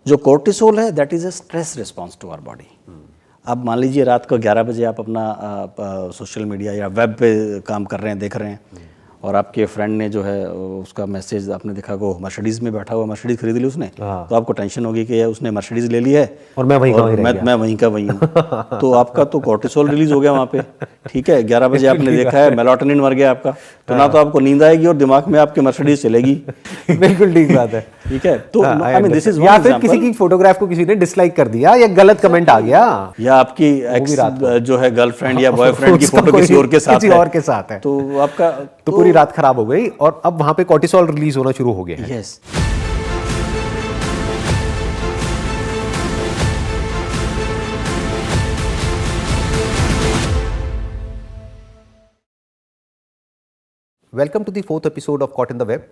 जो कोर्टिसोल है that is a stress response to our body. अब मान लीजिए रात को 11 बजे आप अपना सोशल मीडिया या वेब पे काम कर रहे हैं, देख रहे हैं, और आपके फ्रेंड ने जो है उसका मैसेज आपने देखा वो मर्सिडीज़ में बैठा हुआ, मर्सिडीज़ खरीद ली उसने, तो आपको टेंशन होगी कि उसने मर्सिडीज़ ले ली है और मैं वहीं मैं वहीं का वहीं हूँ। तो आपका तो कोर्टिसोल रिलीज हो गया वहाँ पे, ठीक है। 11 बजे आपने देखा है मेलाटोनिन मर गया आपका, तो ना तो आपको नींद आएगी और दिमाग में आपके मर्सिडीज़ चलेगी। बिल्कुल ठीक बात है, ठीक है। तो आई मीन दिस इज या फिर किसी की फोटोग्राफ को किसी ने डिसलाइक कर दिया या गलत कमेंट आ गया, या आपकी एक्स जो है गर्लफ्रेंड या बॉयफ्रेंड की फोटो किसी और के साथ है, तो आपका तो पूरी रात खराब हो गई और अब वहां पे कोर्टिसोल रिलीज होना शुरू हो गया है। Yes. Welcome to the fourth episode of caught in the web.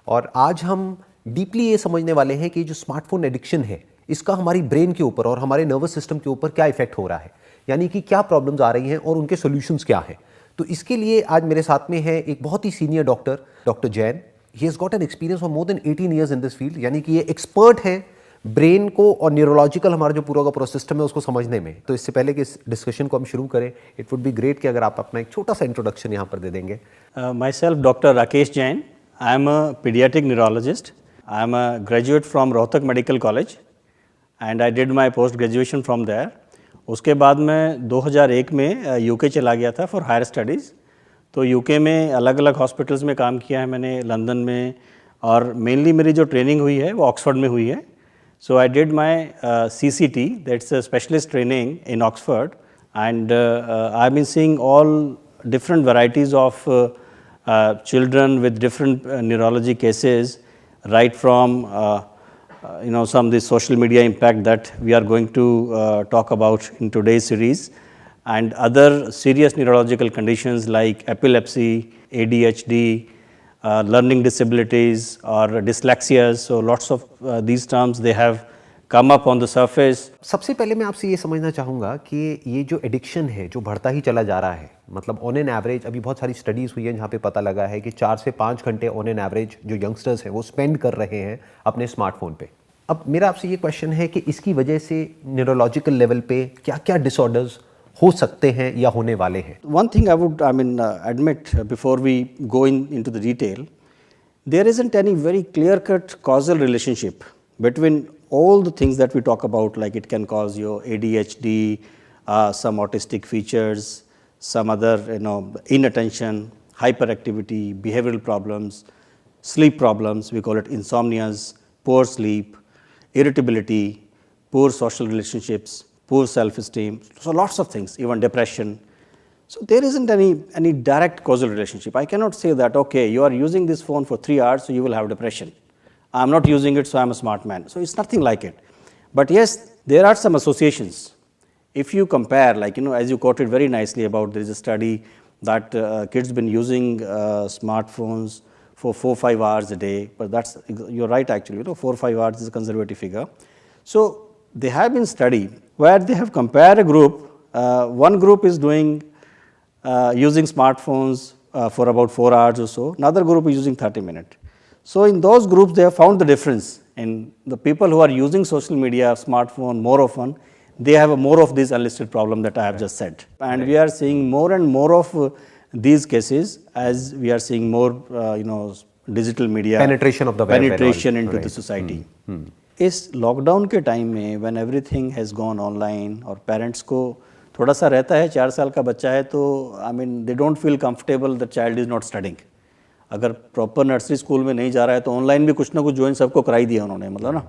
और आज हम डीपली ये समझने वाले हैं कि जो स्मार्टफोन एडिक्शन है इसका हमारी ब्रेन के ऊपर और हमारे नर्वस सिस्टम के ऊपर क्या इफेक्ट हो रहा है, यानी कि क्या प्रॉब्लम्स आ रही हैं और उनके सॉल्यूशंस क्या हैं। तो इसके लिए आज मेरे साथ में है एक बहुत ही senior doctor Jain. He has got an experience for more than 18 years in this field, यानी कि ये एक्सपर्ट हैं ब्रेन को और न्यूरोलॉजिकल हमारा जो पूरा का सिस्टम है उसको समझने में। तो इससे पहले कि इस डिस्कशन को हम शुरू करें, इट वुड बी ग्रेट कि अगर आप अपना एक छोटा सा इंट्रोडक्शन यहाँ पर दे देंगे। Myself doctor Rakesh Jain, I am a paediatric neurologist, I am a graduate from Rohtak medical college and I did my post graduation from there. उसके बाद मैं 2001 में यूके चला गया था फॉर हायर स्टडीज़। तो यूके में अलग अलग हॉस्पिटल्स में काम किया है मैंने, लंदन में, और मेनली मेरी जो ट्रेनिंग हुई है वो ऑक्सफोर्ड में हुई है। So I did my CCT, that's a specialist training in Oxford, and I've been seeing all different varieties of children with different neurology cases, right from some of the social media impact that we are going to talk about in today's series, and other serious neurological conditions like epilepsy, ADHD, learning disabilities or dyslexias. So lots of these terms they have come up on the surface. सबसे पहले मैं आपसे ये समझना चाहूँगा कि ये जो एडिक्शन है जो बढ़ता ही चला जा रहा है, मतलब ऑन एन एवरेज अभी बहुत सारी स्टडीज़ हुई हैं जहाँ पे पता लगा है कि 4 से 5 घंटे ऑन एन एवरेज जो यंगस्टर्स हैं वो स्पेंड कर रहे हैं अपने स्मार्टफोन पे। अब मेरा आपसे ये क्वेश्चन है कि इसकी वजह से न्यूरोलॉजिकल लेवल पे क्या क्या डिसऑर्डर्स हो सकते हैं या होने वाले हैं? One thing I would admit before we go into the detail, there isn't any very clear-cut causal relationship between all the things that we talk about, like it can cause your ADHD, some autistic features, some other inattention, hyperactivity, behavioral problems, sleep problems, we call it insomnias, poor sleep, irritability, poor social relationships, poor self-esteem, so lots of things, even depression. So there isn't any direct causal relationship. I cannot say that, okay, you are using this phone for 3 hours, so you will have depression. I'm not using it, so I'm a smart man. So it's nothing like it. But yes, there are some associations. If you compare, like, as you quoted very nicely about, there is a study that kids been using smartphones for 4-5 hours a day, but you're right actually, 4-5 hours is a conservative figure. So they have been studied where they have compared a group, one group is doing using smartphones for about 4 hours or so, another group is using 30 minutes. So in those groups they have found the difference in the people who are using social media, smartphone more often, they have more of this unlisted problem that I have just said. And we are seeing more and more of these cases as we are seeing more digital media penetration of the web penetration into the society. इस lockdown के time में when everything has gone online और parents को थोड़ा सा रहता है, 4 साल का बच्चा है तो they don't feel comfortable the child is not studying. अगर प्रॉपर नर्सरी स्कूल में नहीं जा रहा है तो ऑनलाइन भी कुछ ना कुछ ज्वाइन सबको कराई दिया उन्होंने, मतलब ना।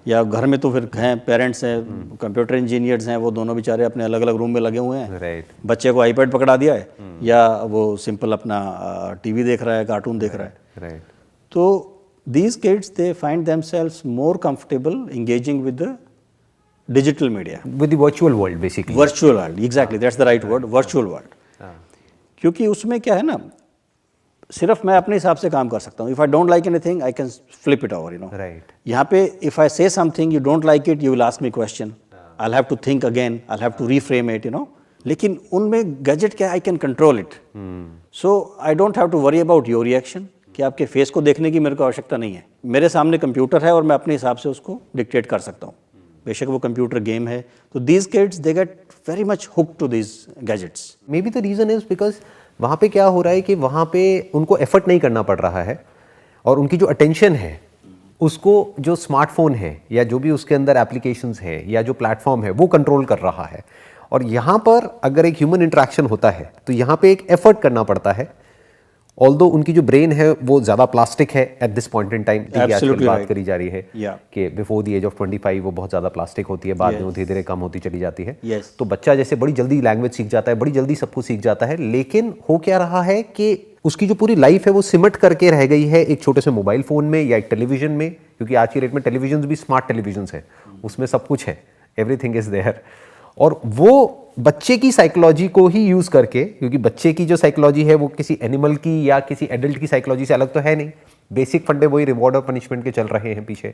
या घर में तो फिर हैं, पेरेंट्स हैं, कंप्यूटर इंजीनियर्स हैं, वो दोनों बेचारे अपने अलग अलग रूम में लगे हुए हैं। बच्चे को आईपैड पकड़ा दिया है या वो सिंपल अपना टीवी देख रहा है, कार्टून देख रहा है। तो these kids, they find themselves more comfortable engaging with the digital media, with the virtual world basically. Virtual world, exactly, that's the right word, virtual world. क्योंकि उसमें क्या है ना, सिर्फ मैं अपने हिसाब से काम कर सकता हूँ. If I don't like anything, I can flip it over, Right. यहाँ पे if I say something, you don't like it, you will ask me question. I'll have to think again, I'll have to reframe it, लेकिन उनमें gadget क्या, I can control it. So I don't have to worry about your reaction. कि आपके face को देखने की मेरे को आवश्यकता नहीं है, मेरे सामने कंप्यूटर है और मैं अपने हिसाब से उसको डिक्टेट कर सकता हूँ, बेशक वो कंप्यूटर गेम है। तो these kids they get very much hook to these gadgets. Maybe the reason is because वहाँ पे क्या हो रहा है कि वहाँ पे उनको एफर्ट नहीं करना पड़ रहा है और उनकी जो अटेंशन है उसको जो स्मार्टफोन है या जो भी उसके अंदर एप्लीकेशंस है या जो प्लेटफॉर्म है वो कंट्रोल कर रहा है। और यहाँ पर अगर एक ह्यूमन इंटरेक्शन होता है तो यहाँ पे एक एफर्ट करना पड़ता है। ऑल्दो उनकी जो ब्रेन है वो ज़्यादा प्लास्टिक है at this point in time, आजकल बात करी जा रही है कि बिफोर द एज ऑफ 25 वो बहुत ज़्यादा प्लास्टिक होती है, बाद में वो धीरे धीरे कम होती चली जाती है। तो बच्चा जैसे बड़ी जल्दी लैंग्वेज सीख जाता है, बड़ी जल्दी सब कुछ सीख जाता है, लेकिन हो क्या रहा है कि उसकी जो पूरी लाइफ है वो सिमट करके रह गई है एक छोटे से मोबाइल फ़ोन में या एक टेलीविज़न में, क्योंकि आज की डेट में टेलीविजन भी स्मार्ट टेलीविजन है, उसमें सब कुछ है, एवरीथिंग इज़ देयर। और वो बच्चे की साइकोलॉजी को ही यूज करके, क्योंकि बच्चे की जो साइकोलॉजी है वो किसी एनिमल की या किसी एडल्ट की साइकोलॉजी से अलग तो है नहीं, बेसिक फंडे वही रिवॉर्ड और पनिशमेंट के चल रहे हैं पीछे,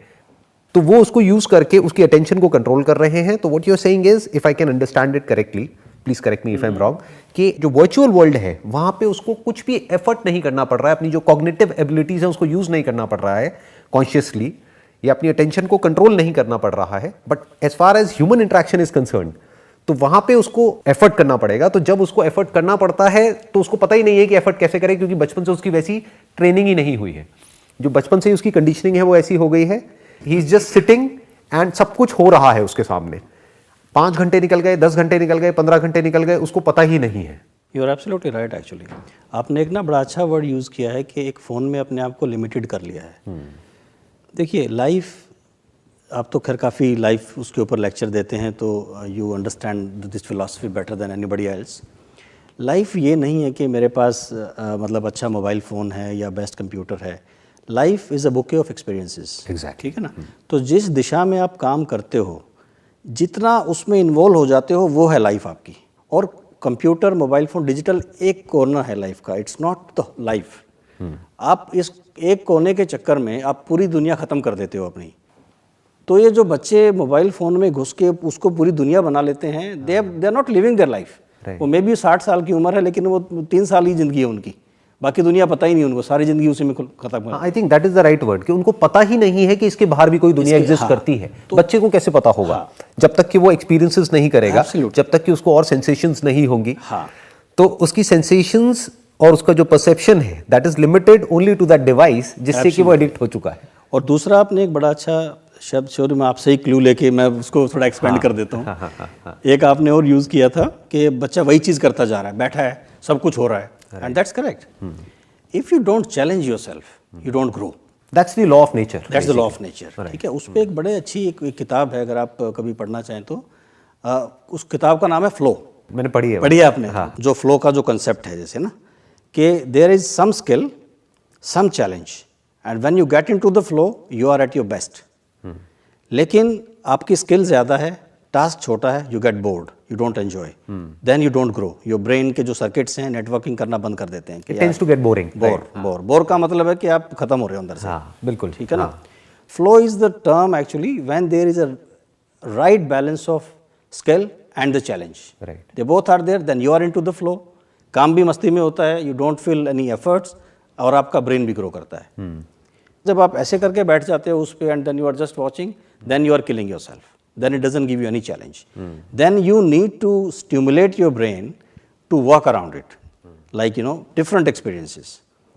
तो वो उसको यूज करके उसकी अटेंशन को कंट्रोल कर रहे हैं। तो what you are saying is, if I can understand it correctly, please correct me if I am wrong, कि जो वर्चुअल वर्ल्ड है वहां पे उसको कुछ भी एफर्ट नहीं करना पड़ रहा है, अपनी जो कॉग्निटिव एबिलिटीज है उसको यूज नहीं करना पड़ रहा है कॉन्शियसली, या अपनी अटेंशन को कंट्रोल नहीं करना पड़ रहा है। But as far as human interaction is concern तो वहां पे उसको एफर्ट करना पड़ेगा। तो जब उसको एफर्ट करना पड़ता है तो उसको पता ही नहीं है कि एफर्ट कैसे करे, क्योंकि बचपन से उसकी वैसी ट्रेनिंग ही नहीं हुई है, जो बचपन से ही उसकी कंडीशनिंग है वो ऐसी हो गई है। He is just sitting and सब कुछ हो रहा है उसके सामने, 5 घंटे निकल गए, 10 घंटे निकल गए, 15 घंटे निकल गए, उसको पता ही नहीं है। You are absolutely right. Actually आपने एक ना बड़ा अच्छा वर्ड यूज़ किया है कि एक फ़ोन में अपने आप को लिमिटेड कर लिया है। देखिए लाइफ, आप तो खैर काफ़ी लाइफ उसके ऊपर लेक्चर देते हैं, तो you understand this philosophy better than anybody else. Life ये नहीं है कि मेरे पास मतलब अच्छा मोबाइल फ़ोन है या बेस्ट कंप्यूटर है। Life is a bouquet of experiences. Exact, ठीक है ना। तो जिस दिशा में आप काम करते हो, जितना उसमें इन्वॉल्व हो जाते हो, वो है लाइफ आपकी। और कंप्यूटर, मोबाइल फ़ोन, डिजिटल एक कोना है लाइफ का, इट्स नॉट द लाइफ। आप इस एक कोने के चक्कर में आप पूरी दुनिया ख़त्म कर देते हो अपनी। तो ये जो बच्चे मोबाइल फ़ोन में घुस के उसको पूरी दुनिया बना लेते हैं, they are not living their life. वो मे बी 60 साल की उम्र है, लेकिन वो 3 साल ही ज़िंदगी है उनकी, बाकी दुनिया पता ही नहीं उनको, सारी ज़िंदगी उसी में खत्म। I think that is the right word, कि उनको पता ही नहीं है कि इसके बाहर भी कोई दुनिया एग्जिस्ट करती है। तो बच्चे को कैसे पता होगा जब तक कि वो एक्सपीरियंसेस नहीं करेगा, जब तक कि उसको और सेंसेशंस नहीं होंगी। तो उसकी सेंसेशंस और उसका जो परसेप्शन है that is limited only to that device, जिससे कि वो एडिक्ट हो चुका है। और दूसरा, आपने एक बड़ा अच्छा शब्द, शोर में आपसे ही क्लू लेके मैं उसको थोड़ा एक्सपेंड कर देता हूँ। एक आपने और यूज़ किया था कि बच्चा वही चीज़ करता जा रहा है, बैठा है, सब कुछ हो रहा है, and that's correct. If you don't challenge yourself, you don't grow. That's the law of nature. That's the law of nature. ठीक है। उस पर एक बड़े अच्छी एक किताब है, अगर आप कभी पढ़ना चाहें तो, उस किताब का नाम है फ्लो। मैंने पढ़ी है। पढ़ी है आपने? जो फ्लो का जो कंसेप्ट है, जैसे ना कि there is some skill, some challenge, and when you get into the flow you are at your best. लेकिन आपकी स्किल ज़्यादा है, टास्क छोटा है, you get bored, you don't enjoy, then you don't grow. Your brain के जो circuits हैं networking करना बंद कर देते हैं। It tends to get boring. Bore का मतलब है कि आप खत्म हो रहे हो अंदर से। बिल्कुल ठीक है ना। Flow is the term actually when there is a right balance of skill and the challenge. They both are there, then you are into the flow. काम भी मस्ती में होता है, you don't feel any efforts, और आपका brain भी grow करता है। जब आप ऐसे करके बैठ जाते हो उस पे, and then you are just watching, then you are killing yourself, then it doesn't give you any challenge. Then you need to stimulate your brain to walk around it, like different experiences.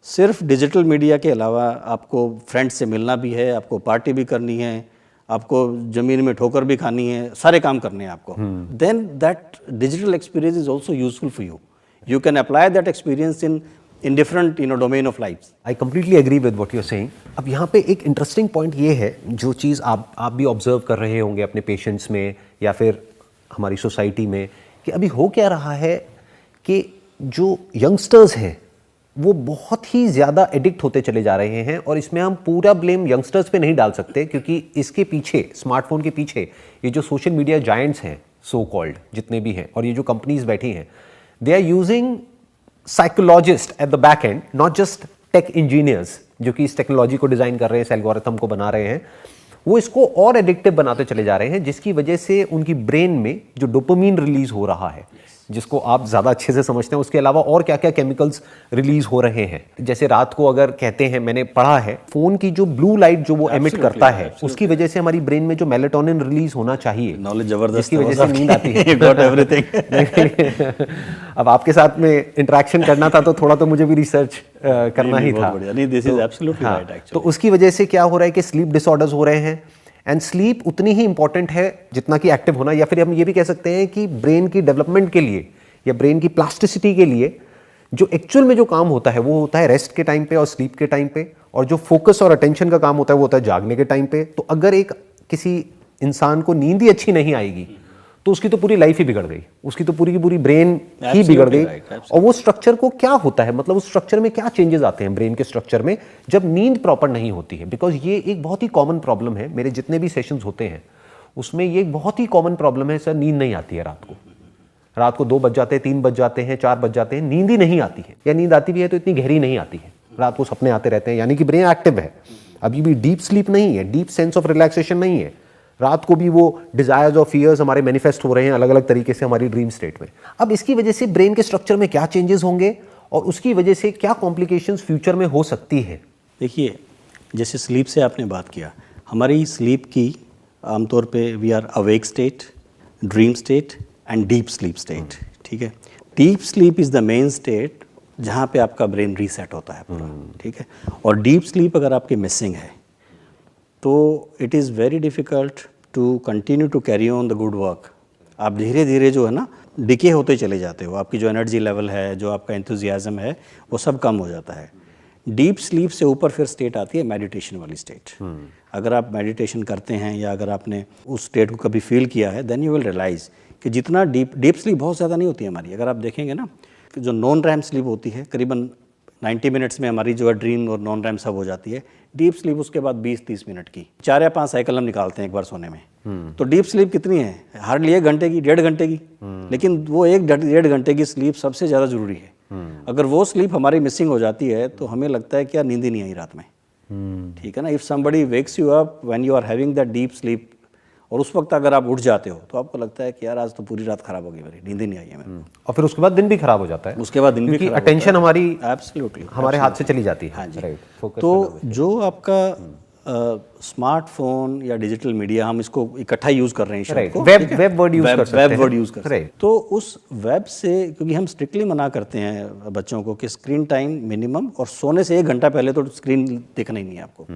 सिर्फ digital media के अलावा आपको friends से मिलना भी है, आपको party भी करनी है, आपको ज़मीन में ठोकर भी खानी है, सारे काम करने हैं आपको। Then that digital experience is also useful for you. You can apply that experience in different domain of life. I completely agree with what you're saying. अब यहाँ पे एक इंटरेस्टिंग पॉइंट ये है, जो चीज़ आप भी ऑब्जर्व कर रहे होंगे अपने पेशेंट्स में या फिर हमारी सोसाइटी में, कि अभी हो क्या रहा है कि जो यंगस्टर्स हैं वो बहुत ही ज़्यादा एडिक्ट होते चले जा रहे हैं। और इसमें हम पूरा ब्लेम यंगस्टर्स पे नहीं डाल सकते, क्योंकि इसके पीछे, स्मार्टफोन के पीछे, ये जो सोशल मीडिया जायंट्स हैं, सो कॉल्ड जितने भी हैं, और ये जो कंपनीज बैठी हैं, they are using psychologist at the back end, not just tech engineers जो कि इस टेक्नोलॉजी को डिजाइन कर रहे हैं, इस एल्गोरिथम को बना रहे हैं, वो इसको और एडिक्टिव बनाते चले जा रहे हैं, जिसकी वजह से उनकी ब्रेन में जो डोपामीन रिलीज हो रहा है, जिसको आप ज़्यादा अच्छे से समझते हैं, उसके अलावा और क्या क्या केमिकल्स रिलीज हो रहे हैं? जैसे रात को अगर कहते हैं, मैंने पढ़ा है, फ़ोन की जो ब्लू लाइट जो वो एमिट करता है, उसकी वजह से हमारी ब्रेन में जो मेलेटोनिन रिलीज होना चाहिए, नॉलेज जबरदस्त, जिसकी वजह से नींद आती है। Got everything. अब आपके साथ में इंटरेक्शन करना था तो थोड़ा तो मुझे भी रिसर्च करना ही था। This is absolutely right actually. तो उसकी वजह से क्या हो रहा है कि स्लीप डिसऑर्डर्स हो रहे हैं, एंड स्लीप उतनी ही इंपॉर्टेंट है जितना कि एक्टिव होना, या फिर हम ये भी कह सकते हैं कि ब्रेन की डेवलपमेंट के लिए या ब्रेन की प्लास्टिसिटी के लिए जो एक्चुअल में जो काम होता है वो होता है रेस्ट के टाइम पे और स्लीप के टाइम पे, और जो फोकस और अटेंशन का काम होता है वो होता है जागने के टाइम पे। तो अगर एक किसी इंसान को नींद ही अच्छी नहीं आएगी तो उसकी तो पूरी लाइफ ही बिगड़ गई, उसकी तो पूरी की पूरी ब्रेन ही बिगड़ गई। और वो स्ट्रक्चर को क्या होता है, मतलब उस स्ट्रक्चर में क्या चेंजेस आते हैं ब्रेन के स्ट्रक्चर में जब नींद प्रॉपर नहीं होती है? बिकॉज ये एक बहुत ही कॉमन प्रॉब्लम है, मेरे जितने भी सेशंस होते हैं उसमें ये एक बहुत ही कॉमन प्रॉब्लम है, सर नींद नहीं आती है रात को 2 बज जाते हैं, 3 बज जाते हैं, 4 बज जाते हैं, नींद ही नहीं आती है, या नींद आती भी है तो इतनी गहरी नहीं आती है, रात को सपने आते रहते हैं, यानी कि ब्रेन एक्टिव है, अभी भी डीप स्लीप नहीं है, डीप सेंस ऑफ रिलैक्सेशन नहीं है, रात को भी वो डिजायर्स और फियर्स हमारे मैनिफेस्ट हो रहे हैं अलग अलग तरीके से हमारी ड्रीम स्टेट में। अब इसकी वजह से ब्रेन के स्ट्रक्चर में क्या चेंजेस होंगे और उसकी वजह से क्या कॉम्प्लिकेशंस फ्यूचर में हो सकती है? देखिए, जैसे स्लीप से आपने बात किया, हमारी स्लीप की आमतौर पे we are awake state, dream state and deep sleep state. ठीक है, deep sleep is the main state जहाँ पे आपका ब्रेन रीसेट होता है पूरा। ठीक है, और डीप स्लीप अगर आपकी मिसिंग है तो it is very difficult to continue to carry on the good work. आप धीरे धीरे जो है ना डिके होते चले जाते हो, आपकी जो एनर्जी लेवल है, जो आपका एंथुजियाज़म है, वो सब कम हो जाता है। डीप स्लीप से ऊपर फिर स्टेट आती है मेडिटेशन वाली स्टेट। अगर आप मेडिटेशन करते हैं या अगर आपने उस स्टेट को कभी फील किया है, देन यू विल रियलाइज़ कि जितना डीप स्लीप बहुत ज़्यादा नहीं होती है हमारी। अगर आप देखेंगे ना, जो नॉन रैम स्लीप होती है करीबन 90 मिनट्स में हमारी जो है ड्रीम और नॉन रैम सब हो जाती है। डीप स्लीप उसके बाद 20-30 मिनट की, 4 या 5 साइकिल हम निकालते हैं एक बार सोने में। तो डीप स्लीप कितनी है? हार्डली 1 घंटे की, 1.5 घंटे की। लेकिन वो 1-1.5 घंटे की स्लीप सबसे ज़्यादा जरूरी है। अगर वो स्लीप हमारी मिसिंग हो जाती है तो हमें लगता है कि यार नींद ही नहीं आई रात में। ठीक है ना, if somebody wakes you up when you are having that deep sleep, और उस वक्त अगर आप उठ जाते हो तो आपको लगता है कि यार आज तो पूरी रात खराब हो गई, मेरी नींद ही नहीं आई है मेरे को। और फिर उसके बाद दिन भी खराब हो जाता है, उसके बाद दिन भी क्योंकि अटेंशन हमारी एब्सोल्युटली हमारे हाथ से चली जाती है। हाँ जी। राइट। तो जो आपका स्मार्टफोन या डिजिटल मीडिया, हम इसको इकट्ठा यूज कर रहे हैं शब्द को, वेब वर्ड यूज कर सकते हैं, वेब वर्ड यूज कर सकते हैं। तो उस वेब से, क्योंकि हम स्ट्रिक्टली मना करते हैं बच्चों को कि स्क्रीन टाइम मिनिमम, और सोने से 1 घंटा पहले तो स्क्रीन देखना ही नहीं है आपको।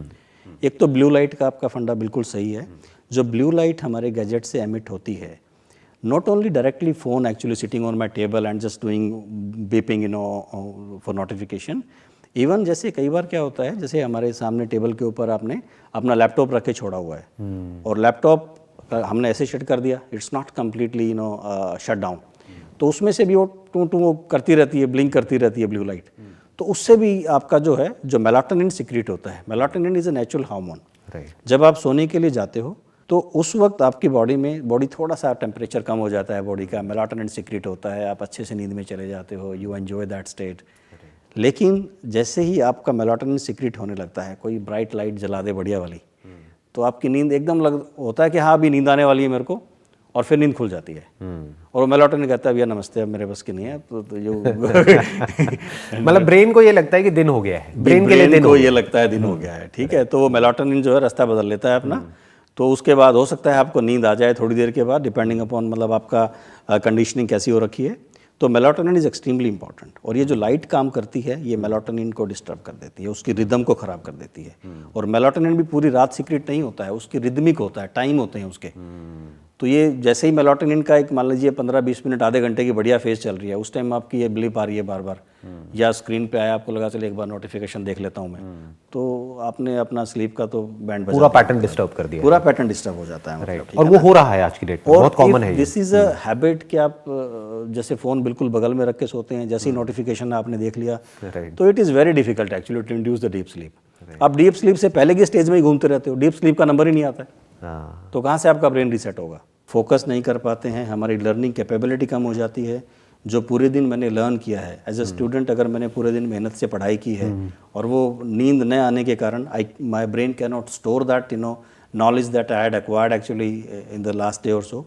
एक तो ब्लू लाइट का आपका फंडा बिल्कुल सही है। जो ब्लू लाइट हमारे गैजेट से एमिट होती है, not only directly phone actually sitting on my table and just doing beeping for notification, even जैसे कई बार क्या होता है, जैसे हमारे सामने टेबल के ऊपर आपने अपना लैपटॉप रख के छोड़ा हुआ है, और लैपटॉप हमने ऐसे शट कर दिया, it's not completely shut down, तो उसमें से भी वो टू करती रहती है, ब्लिंक करती रहती है ब्लू लाइट। तो उससे भी आपका जो है, जो मेलाटोनिन सिक्रीट होता है, melatonin is a natural hormone. जब आप सोने के लिए जाते हो तो उस वक्त आपकी बॉडी थोड़ा सा टेम्परेचर कम हो जाता है, बॉडी का मेलाटोनिन सिक्रीट होता है, आप अच्छे से नींद में चले जाते हो, यू एंजॉय दैट स्टेट। लेकिन जैसे ही आपका मेलाटोनिन सिक्रीट होने लगता है, कोई ब्राइट लाइट जला दे बढ़िया वाली, तो आपकी नींद एकदम होता है कि हाँ अभी नींद आने वाली है मेरे को, और फिर नींद खुल जाती है। और वो मेलाटोनिन कहता है भैया नमस्ते, अब मेरे बस की नहीं है, तो यो मतलब ब्रेन को ये लगता है कि दिन हो गया है, ब्रेन के लिए दिन को ये लगता है दिन हो गया है। ठीक है, तो वो मेलाटोनिन जो है रास्ता बदल लेता है अपना। तो उसके बाद हो सकता है आपको नींद आ जाए थोड़ी देर के बाद, डिपेंडिंग अपॉन मतलब आपका कंडीशनिंग कैसी हो रखी है। तो मेलाटोनिन इज एक्सट्रीमली इंपॉर्टेंट, और ये जो लाइट काम करती है ये मेलाटोनिन को डिस्टर्ब कर देती है, उसकी रिदम को ख़राब कर देती है। और मेलाटोनिन भी पूरी रात सीक्रेट नहीं होता है, उसकी रिदमिक होता है, टाइम होते हैं उसके। तो ये जैसे ही मेलाटोनिन का एक मान लीजिए 15-20 मिनट आधे घंटे की बढ़िया फेज चल रही है, उस टाइम आपकी ये ब्लिप आ रही है बार बार, या स्क्रीन पे आया, आपको लगा चले एक बार नोटिफिकेशन देख लेता हूँ मैं, तो आपने अपना स्लीप का तो बैंड पूरा पैटर्न डिस्टर्ब कर दिया, पूरा पैटर्न डिस्टर्ब हो जाता है। राइट। और वो हो रहा है आज की डेट में, बहुत कॉमन है। दिस इज अ हैबिट कि आप जैसे फ़ोन बिल्कुल बगल में रख के सोते हैं, जैसे ही नोटिफिकेशन आपने देख लिया, तो it is very difficult actually to induce the deep sleep. आप डीप स्लीप से पहले की स्टेज में ही घूमते रहते हो, डीप स्लीप का नंबर ही नहीं आता है, तो कहाँ से आपका ब्रेन रीसेट होगा? फोकस नहीं कर पाते हैं, हमारी लर्निंग कैपेबिलिटी कम हो जाती है। जो पूरे दिन मैंने लर्न किया है एज अ स्टूडेंट, अगर मैंने पूरे दिन मेहनत से पढ़ाई की है और वो नींद न आने के कारण my brain can not store that knowledge that I had acquired actually in the last day और so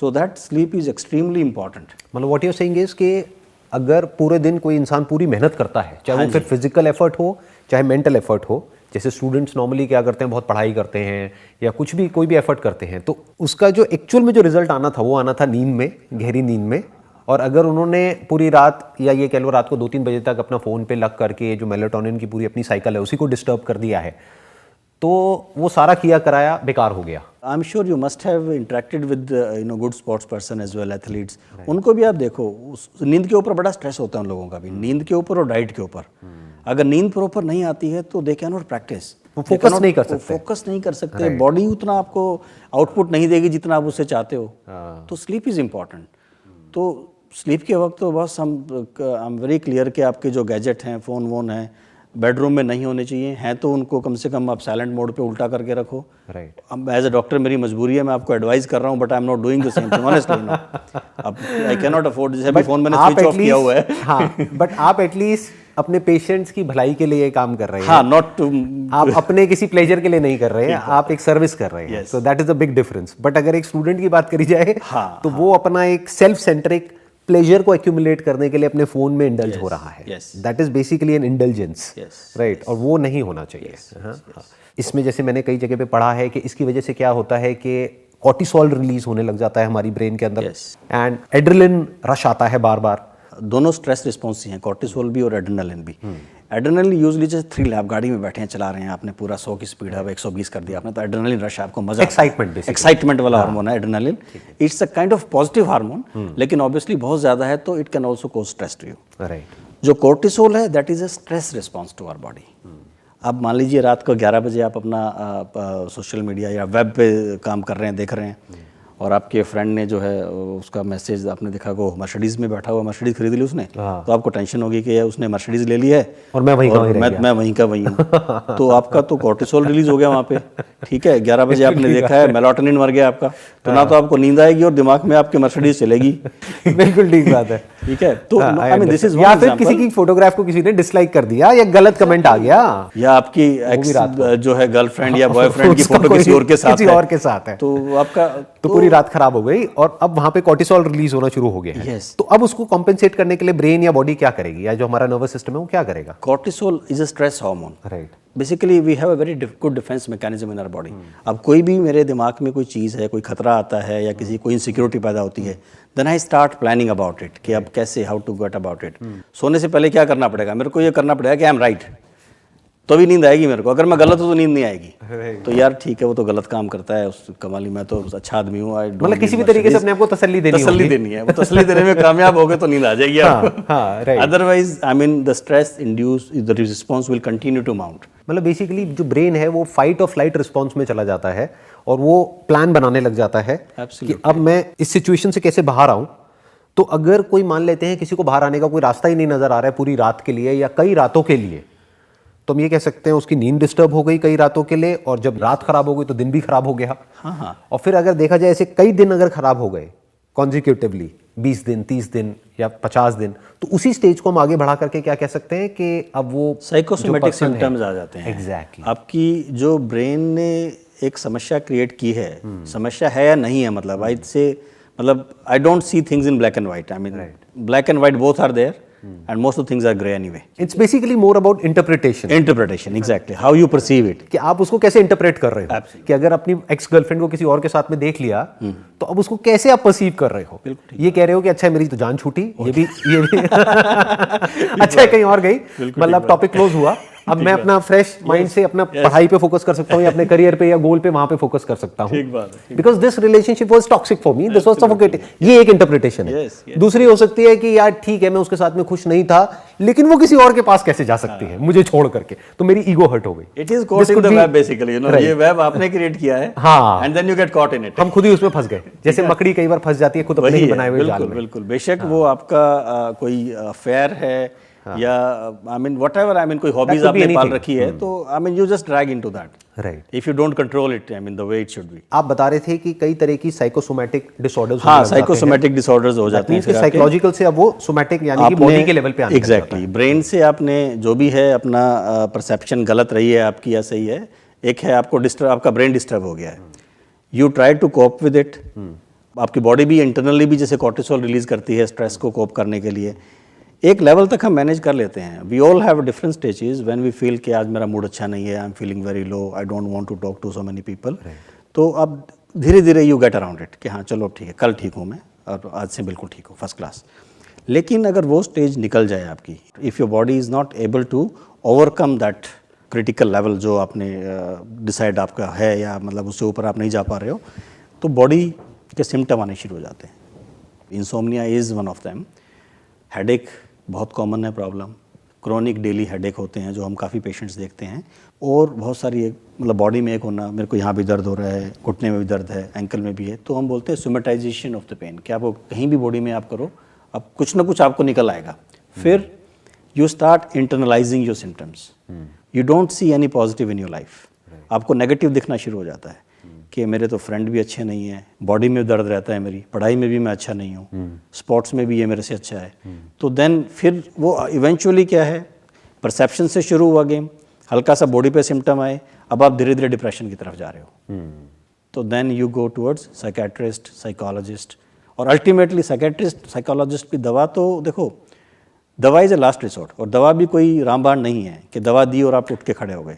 So that sleep is extremely important. मतलब what you are saying is कि अगर पूरे दिन कोई इंसान पूरी मेहनत करता है, चाहे वो फिर फिजिकल एफर्ट हो चाहे मेंटल एफर्ट हो, जैसे स्टूडेंट्स नॉर्मली क्या करते हैं, बहुत पढ़ाई करते हैं या कुछ भी कोई भी एफर्ट करते हैं, तो उसका जो एक्चुअल में जो रिजल्ट आना था वो आना था नींद में, गहरी नींद में। और अगर उन्होंने पूरी रात या ये कह लो रात को 2-3 बजे तक अपना फ़ोन पे लग करके जो मेलाटोनिन की पूरी अपनी साइकिल है उसी को डिस्टर्ब कर दिया है, तो वो सारा किया कराया बेकार हो गया। I'm sure you must have interacted with good sports person as well, athletes. उनको भी आप देखो, नींद के ऊपर बड़ा स्ट्रेस होता है उन लोगों का भी, नींद के ऊपर और डाइट के ऊपर। अगर नींद प्रॉपर नहीं आती है तो दे कैन नॉट प्रैक्टिस, वो फोकस नहीं कर सकते, फोकस नहीं कर सकते, बॉडी उतना आपको आउटपुट नहीं देगी जितना आप उससे चाहते हो। तो स्लीप इज इम्पॉर्टेंट। तो स्लीप के वक्त तो बस आई एम वेरी क्लियर कि आपके जो गैजेट हैं, फ़ोन वोन हैं, बेडरूम में नहीं होने चाहिए, हैं तो उनको कम से कम आप साइलेंट मोड पे उल्टा करके रखो। राइट। अब एज अ डॉक्टर मेरी मजबूरी है, मैं आपको एडवाइस कर रहा हूँ, but I am not doing the same thing honestly. No, अब आई कैन नॉट अफोर्ड, जैसे अभी फोन मैंने स्विच ऑफ किया हुआ है। हाँ, बट आप एटलीस्ट अपने पेशेंट्स की भलाई के लिए ये काम कर रहे हैं। हाँ, नॉट टू, आप अपने किसी प्लेजर के लिए नहीं कर रहे हैं, आप एक सर्विस कर रहे हैं। So that is the big difference. But अगर एक स्टूडेंट की बात करी जाए तो वो अपना एक सेल्फ सेंट्रिक प्लेजर को एक्यूमुलेट करने के लिए अपने फोन में इंडल्ज हो रहा है। That is basically an indulgence, right, और वो नहीं होना चाहिए। इसमें जैसे मैंने कई जगह पे पढ़ा है कि इसकी वजह से क्या होता है कि कॉर्टिसोल रिलीज होने लग जाता है हमारी ब्रेन के अंदर, एंड एड्रेनलिन रश आता है बार बार। दोनों स्ट्रेस रिस्पॉन्स ही हैं, कॉर्टिसोल भी और एड्रेनलिन भी। एड्रेनलिन यूजुअली जैसे थ्रिल, आप गाड़ी में बैठे हैं, चला रहे हैं, आपने पूरा 100 की स्पीड है, 120 कर दिया आपने, तो एड्रेनलिन रश, आपको मजा, एक्साइटमेंट वाला हार्मोन है adrenaline. It's a kind of positive hormone, लेकिन ऑब्वियसली बहुत ज्यादा है तो it can also cause stress to you. Right. जो कॉर्टिसोल है that is a stress response to our body. अब मान लीजिए रात को 11 बजे आप अपना सोशल मीडिया या वेब पे काम कर रहे हैं, देख रहे हैं, और आपके फ्रेंड ने जो है उसका मैसेज आपने देखा को मर्सिडीज में बैठा हुआ, मर्सिडीज खरीद ली उसने, तो आपको टेंशन होगी कि उसने मर्सिडीज ले ली है और मैं वहीं मैं वहीं का वहीं हूँ। तो आपका तो कॉर्टिसोल रिलीज हो गया वहाँ पे, ठीक है। 11 बजे आपने देखा है, मेलाटोनिन मर गया आपका, तो ना तो आपको नींद आएगी और दिमाग में आपके मर्सिडीज चलेगी। बिल्कुल ठीक बात है, ठीक है। तो आई मीन दिस इज या फिर किसी की फोटोग्राफ को किसी ने डिसलाइक कर दिया या गलत कमेंट आ गया, या आपकी एक्स जो है गर्लफ्रेंड या बॉयफ्रेंड की फोटो किसी और के साथ है, तो आपका तो पूरी रात खराब हो गई और अब वहां पे कॉर्टिसोल रिलीज होना शुरू हो गया है। तो अब उसको कॉम्पेंसेट करने के लिए ब्रेन या बॉडी क्या करेगी, या जो हमारा नर्वस सिस्टम है वो क्या करेगा? Cortisol is a stress hormone, right. Basically we have a very good defence mechanism in our body. अब कोई भी मेरे दिमाग में कोई चीज़ है, कोई खतरा आता है या किसी कोई इनसिक्योरिटी पैदा होती है, then I start planning about it कि अब कैसे, how to get about it. सोने से पहले क्या करना पड़ेगा मेरे को, ये करना पड़ेगा कि आई एम राइट, तो भी नींद आएगी मेरे को। अगर मैं गलत हूँ तो नींद नहीं आएगी। तो यार ठीक है, वो तो गलत काम करता है, उस कमाली, मैं तो अच्छा आदमी हूँ। मतलब किसी भी तरीके से अपने आप को तसल्ली देनी है, वो तसल्ली देने में कामयाब हो गए तो नींद आ जाएगी आपको। Otherwise I mean the stress induce, the response will continue to mount. मतलब बेसिकली जो ब्रेन है वो फाइट और फ्लाइट रिस्पॉन्स में चला जाता है और वो प्लान बनाने लग जाता है कि अब मैं इस सिचुएशन से कैसे बाहर आऊं। तो अगर कोई मान लेते हैं किसी को बाहर आने का कोई रास्ता ही नहीं नजर आ रहा है पूरी रात के लिए या कई रातों के लिए, तो हम ये कह सकते हैं उसकी नींद डिस्टर्ब हो गई कई रातों के लिए, और जब रात खराब हो गई तो दिन भी खराब हो गया। और फिर अगर देखा जाए ऐसे कई दिन अगर खराब हो गए कॉन्जिक्यूटिवली, 20 दिन, 30 दिन या 50 दिन, तो उसी स्टेज को हम आगे बढ़ा करके क्या कह सकते हैं कि अब वो साइकोसोमेटिक सिम्टम्स आ जाते हैं। एग्जैक्टली। आपकी जो ब्रेन ने एक समस्या क्रिएट की है, समस्या है या नहीं है, मतलब आई से, मतलब I don't see things in black and white. I mean black and white both are there and most of the things are gray anyway. It's basically more about interpretation. Exactly, how you perceive it. कि आप उसको कैसे interpret कर रहे हो। कि अगर अपनी एक्स गर्लफ्रेंड को किसी और के साथ में देख लिया तो अब उसको कैसे आप परसीव कर रहे हो। ये कह रहे हो कि अच्छा है मेरी तो जान छूटी, ये भी अच्छा है कहीं और गई, मतलब टॉपिक क्लोज हुआ, अब मैं अपना फ्रेश माइंड से अपना पढ़ाई पे फोकस कर सकता हूँ या अपने करियर पे या गोल पे वहां पे फोकस कर सकता हूँ। Because this relationship was toxic for me, this was suffocating. ये एक इंटरप्रिटेशन है। दूसरी हो सकती है कि यार ठीक है मैं उसके साथ में खुश नहीं था, लेकिन वो किसी और के पास कैसे जा सकती है मुझे छोड़ करके, तो मेरी ईगो हर्ट हो गई। It is caught in the web basically, you know, ये वेब आपने क्रिएट किया है, हाँ, and then you get caught in it. हम खुद ही उसमें फंस गए, जैसे मकड़ी कई बार फंस जाती है खुद अपने ही बनाए हुए जाल में। बिल्कुल, बेशक वो आपका कोई अफेयर है या I mean whatever, I mean कोई हॉबीज आपने पाल रखी है, तो I mean you just drag into that, right, if you don't control it, I mean the way it should be. आप बता रहे थे कि कई तरह की साइकोसोमैटिक डिसऑर्डर्स, हाँ, साइकोसोमैटिक डिसऑर्डर्स हो जाते हैं, साइकोलॉजिकल से अब वो सोमैटिक यानी कि बॉडी के लेवल पे आने। एग्जैक्टली, ब्रेन से आपने जो भी है अपना परसेप्शन गलत रही है आपकी या सही है, एक है आपको डिस्टर्ब, आपका ब्रेन डिस्टर्ब हो गया है, you try to cope with it. आपकी बॉडी भी इंटरनली भी जैसे कॉर्टिसोल रिलीज करती है स्ट्रेस को कोप करने के लिए, एक लेवल तक हम मैनेज कर लेते हैं। We all have different stages when we feel कि आज मेरा मूड अच्छा नहीं है, I am feeling very low, I don't want to talk to so many people. तो अब धीरे धीरे यू गेट अराउंड इट कि हाँ चलो ठीक है, कल ठीक हूँ मैं और आज से बिल्कुल ठीक हूँ, फर्स्ट क्लास। लेकिन अगर वो स्टेज निकल जाए आपकी, if your body is not able to overcome that critical level जो आपने डिसाइड आपका है, या मतलब उससे ऊपर आप नहीं जा पा रहे हो, तो बॉडी के सिम्टम आने शुरू हो जाते हैं। Insomnia is one of them. Headache बहुत कॉमन है प्रॉब्लम, क्रोनिक डेली हेडेक होते हैं जो हम काफ़ी पेशेंट्स देखते हैं। और बहुत सारी मतलब बॉडी में एक होना, मेरे को यहाँ भी दर्द हो रहा है, घुटने में भी दर्द है, एंकल में भी है, तो हम बोलते हैं सोमेटाइजेशन ऑफ द पेन, कि आप कहीं भी बॉडी में आप करो, अब कुछ ना कुछ आपको निकल आएगा। फिर you start internalising your symptoms, you don't see any positive in your life. आपको नेगेटिव दिखना शुरू हो जाता है कि मेरे तो फ्रेंड भी अच्छे नहीं हैं, बॉडी में दर्द रहता है, मेरी पढ़ाई में भी मैं अच्छा नहीं हूँ, स्पोर्ट्स में भी ये मेरे से अच्छा है। तो देन फिर वो इवेंचुअली क्या है, परसेप्शन से शुरू हुआ गेम, हल्का सा बॉडी पे सिम्टम आए, अब आप धीरे धीरे डिप्रेशन की तरफ जा रहे हो। तो then you go towards psychiatrist, psychologist, और अल्टीमेटली साइकेट्रिस्ट साइकोलॉजिस्ट की दवा, तो देखो दवा इज़ ए लास्ट रिसोर्ट, और दवा भी कोई रामबाण नहीं है कि दवा दी और आप उठ के खड़े हो गए।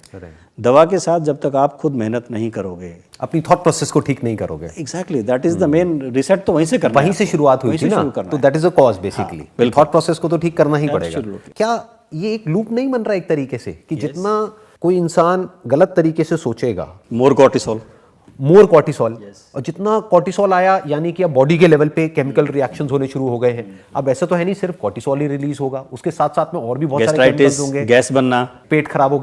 दवा के साथ जब तक आप खुद मेहनत नहीं करोगे, अपनी थॉट प्रोसेस को ठीक नहीं करोगे, exactly that is the main reset, तो वहीं से करना है, वहीं से शुरुआत हुई थी ना, तो that is a cause basically. Thought process को तो ठीक करना ही पड़ेगा। क्या ये एक लूप नहीं बन रहा एक तरीके से कि जितना कोई इंसान गलत तरीके से सोचेगा, मोर कॉर्टिसोल, और जितना कॉर्टिसोल आया यानी कि अब बॉडी के लेवल पे केमिकल रिएक्शंस होने शुरू हो गए हैं। अब ऐसा तो है नहीं सिर्फ कॉर्टिसोल ही रिलीज होगा, उसके साथ साथ में और भी बहुत सारे केमिकल्स होंगे, गैस बनना, पेट खराब हो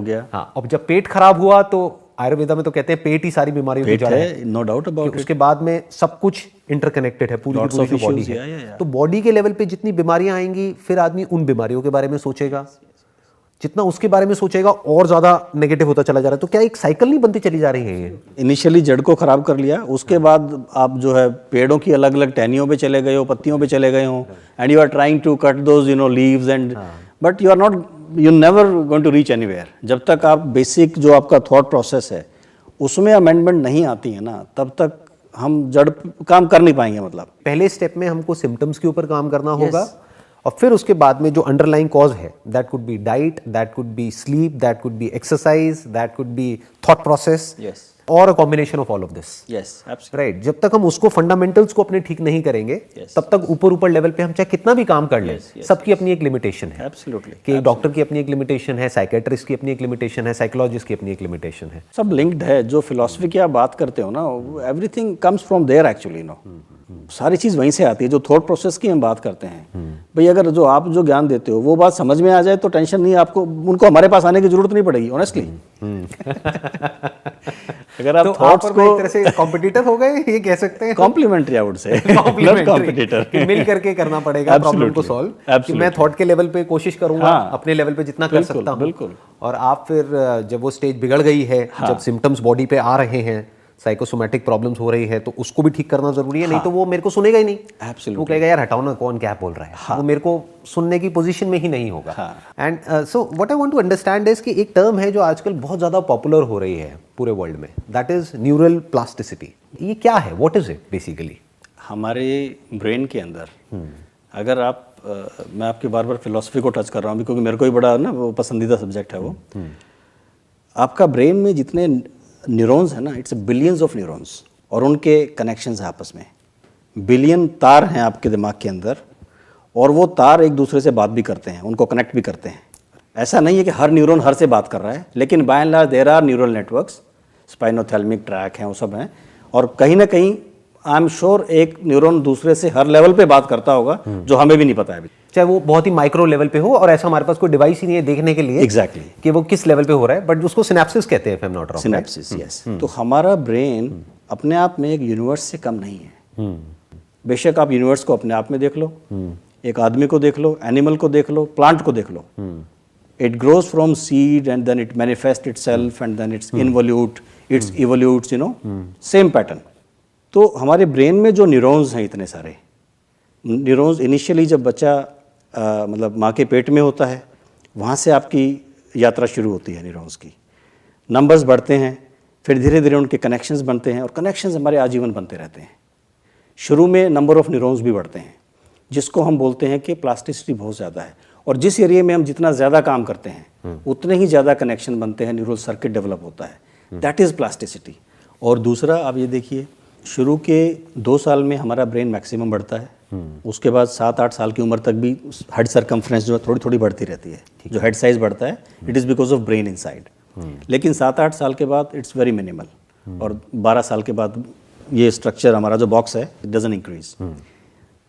गया। हाँ, अब जब पेट खराब हुआ तो आयुर्वेदा में तो कहते हैं पेट ही सारी बीमारियों की जड़ है, नो डाउट अबाउट। उसके बाद में सब कुछ इंटरकनेक्टेड है, पूरी की पूरी जो बॉडी है। तो बॉडी के लेवल पे जितनी बीमारियां आएंगी, फिर आदमी उन बीमारियों के बारे में सोचेगा, जितना उसके बारे में सोचेगा और ज्यादा नेगेटिव होता चला जा रहा है। तो क्या एक साइकिल नहीं बनती चली जा रही है ये? इनिशियली जड़ को खराब कर लिया, उसके बाद आप जो है पेड़ों की अलग अलग टहनियों पे चले गए हो, पत्तियों पे चले गए हो, and you are trying to cut those leaves and, but you are not, you never going to reach anywhere. जब तक आप बेसिक जो आपका थॉट प्रोसेस है उसमें अमेंडमेंट नहीं आती है ना, तब तक हम जड़ काम कर नहीं पाएंगे। मतलब पहले स्टेप में हमको सिम्टम्स के ऊपर काम करना होगा, और फिर उसके बाद में जो अंडरलाइंग कॉज है, that could be diet, that could be sleep, that could be exercise, that could be thought process, और a combination of all of this. Yes, right. जब तक हम उसको फंडामेंटल्स को अपने ठीक नहीं करेंगे, तब तक ऊपर लेवल पे हम चाहे कितना भी काम कर लें, सबकी अपनी एक लिमिटेशन है। एब्सोल्युटली, कि एक डॉक्टर की अपनी एक लिमिटेशन है, साइकेट्रिस्ट की अपनी एक लिमिटेशन है, साइकोलॉजिस्ट की अपनी एक लिमिटेशन है। सब लिंक्ड है। जो फिलॉसफी की आप बात करते हो ना, everything comes from there actually, no, सारी चीज़ वहीं से आती है। जो थॉट प्रोसेस की हम बात करते हैं, भाई अगर जो आप जो ज्ञान देते हो वो बात समझ में आ जाए तो टेंशन नहीं, आपको उनको हमारे पास आने की जरूरत नहीं पड़ेगी, ऑनेस्टली। अगर आप थॉट्स को एक तरह से कॉम्पिटिटर हो गए, ये कह सकते हैं, complementary, I would say competitor, मिल करके करना पड़ेगा प्रॉब्लम को सॉल्व। कि मैं थॉट के लेवल पे कोशिश करूंगा, अपने लेवल पे जितना कर सकता हूं, बिल्कुल। और आप फिर जब वो स्टेज बिगड़ गई है, जब सिम्टम्स बॉडी पे आ रहे हैं, साइकोसोमैटिक प्रॉब्लम्स हो रही है, तो उसको भी ठीक करना जरूरी है। नहीं तो वो मेरे को सुनेगा ही नहीं, वो कहेगा यार हटाओ ना, कौन क्या बोल रहा है, वो मेरे को सुनने की पोजीशन में ही नहीं होगा। And so what I want to understand is कि एक टर्म है जो आजकल बहुत ज्यादा पॉपुलर हो रही है पूरे वर्ल्ड में, दैट इज न्यूरल प्लास्टिसिटी। ये क्या है, व्हाट इज इट बेसिकली? हमारे ब्रेन के अंदर अगर आप मैं आपके बार बार फिलॉसफी को टच कर रहा हूँ क्योंकि मेरे को भी बड़ा ना वो पसंदीदा सब्जेक्ट है वो। आपका ब्रेन में जितने न्यूरॉन्स है ना, इट्स बिलियंस ऑफ न्यूरॉन्स, और उनके कनेक्शंस हैं आपस में, बिलियन तार हैं आपके दिमाग के अंदर, और वो तार एक दूसरे से बात भी करते हैं, उनको कनेक्ट भी करते हैं। ऐसा नहीं है कि हर न्यूरॉन हर से बात कर रहा है, लेकिन by and large there are neural networks, spinothalamic track हैं, वो सब हैं, और कहीं ना कहीं आई एम श्योर एक न्यूरॉन दूसरे से हर लेवल पे बात करता होगा जो हमें भी नहीं पता है अभी, चाहे वो बहुत ही माइक्रो लेवल पे हो, और ऐसा हमारे पास कोई डिवाइस ही नहीं है देखने के लिए एग्जैक्टली कि वो किस लेवल पे हो रहा है, बट उसको सिनेप्सिस कहते हैं, if I'm not wrong, synapses, yes. तो हमारा ब्रेन अपने आप में एक यूनिवर्स से कम नहीं है। बेशक आप यूनिवर्स को अपने आप में देख लो, एक आदमी को देख लो, एनिमल को देख लो, प्लांट को देख लो, it grows from seed and then it manifest itself and then it's involute, it's evolutes, you know, same pattern. तो हमारे ब्रेन में जो न्यूरॉन्स हैं, इतने सारे न्यूरॉन्स, इनिशियली जब बच्चा मतलब माँ के पेट में होता है, वहाँ से आपकी यात्रा शुरू होती है न्यूरॉन्स की। नंबर्स बढ़ते हैं, फिर धीरे धीरे उनके कनेक्शंस बनते हैं, और कनेक्शंस हमारे आजीवन बनते रहते हैं। शुरू में नंबर ऑफ न्यूरॉन्स भी बढ़ते हैं, जिसको हम बोलते हैं कि प्लास्टिसिटी बहुत ज़्यादा है, और जिस एरिया में हम जितना ज़्यादा काम करते हैं उतने ही ज़्यादा कनेक्शन बनते हैं, न्यूरल सर्किट डेवलप होता है, दैट इज़ प्लास्टिसिटी। और दूसरा आप ये देखिए, शुरू के 2 साल में हमारा ब्रेन मैक्सिमम बढ़ता है, उसके बाद 7-8 साल की उम्र तक भी हेड सर्कमफ्रेंस जो है थोड़ी थोड़ी बढ़ती रहती है, जो हेड साइज बढ़ता है it is because of brain inside. लेकिन 7-8 साल के बाद इट्स वेरी मिनिमल, और 12 साल के बाद ये स्ट्रक्चर हमारा जो बॉक्स है इट डजंट इंक्रीज।